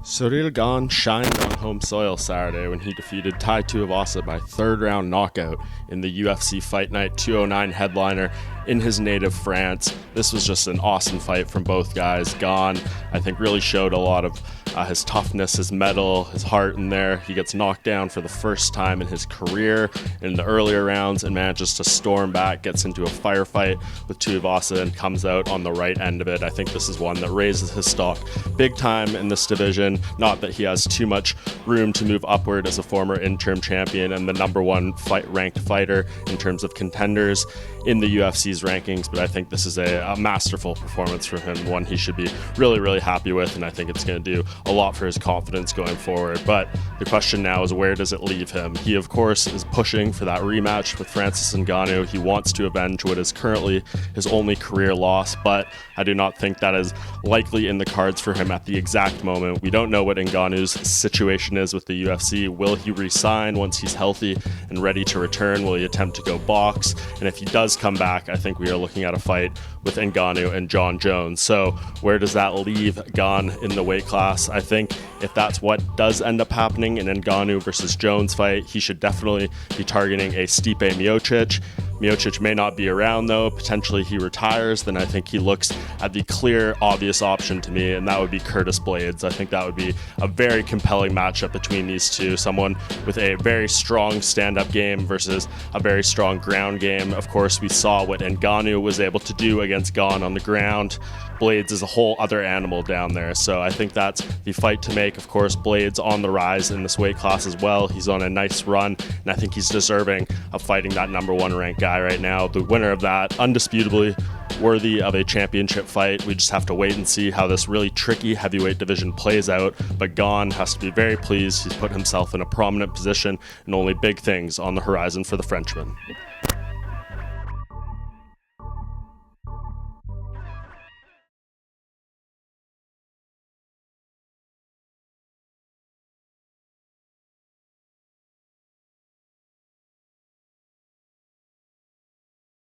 Ciryl Gane shined on home soil Saturday when he defeated Tai Tuivasa by third-round knockout in the UFC Fight Night 209 headliner in his native France. This was just an awesome fight from both guys. Gane, I think, really showed a lot of his toughness, his mettle, his heart in there. He gets knocked down for the first time in his career in the earlier rounds and manages to storm back, gets into a firefight with Tuivasa and comes out on the right end of it. I think this is one that raises his stock big time in this division. Not that he has too much room to move upward as a former interim champion and the number one ranked fighter in terms of contenders in the UFC's rankings, but I think this is a masterful performance from him, one he should be really, really happy with, and I think it's going to do a lot for his confidence going forward. But the question now is, where does it leave him? He, of course, is pushing for that rematch with Francis Ngannou. He wants to avenge what is currently his only career loss, but I do not think that is likely in the cards for him at the exact moment. We don't know what Ngannou's situation is with the UFC. Will he resign once he's healthy and ready to return? Will he attempt to go box? And if he does come back, I think we are looking at a fight with Ngannou and Jon Jones. So where does that leave Gane in the weight class? I think if that's what does end up happening in Ngannou versus Jones fight, he should definitely be targeting a Stipe Miocic. Miocic may not be around though. Potentially he retires. Then I think he looks at the clear, obvious option to me, and that would be Curtis Blaydes. I think that would be a very compelling matchup between these two. Someone with a very strong stand-up game versus a very strong ground game. Of course, we saw what Ngannou was able to do against Gane on the ground. Blaydes is a whole other animal down there. So I think that's the fight to make. Of course, Blaydes on the rise in this weight class as well. He's on a nice run, and I think he's deserving of fighting that number one ranked guy right now. The winner of that, undisputably worthy of a championship fight. We just have to wait and see how this really tricky heavyweight division plays out. But Gane has to be very pleased. He's put himself in a prominent position, and only big things on the horizon for the Frenchman.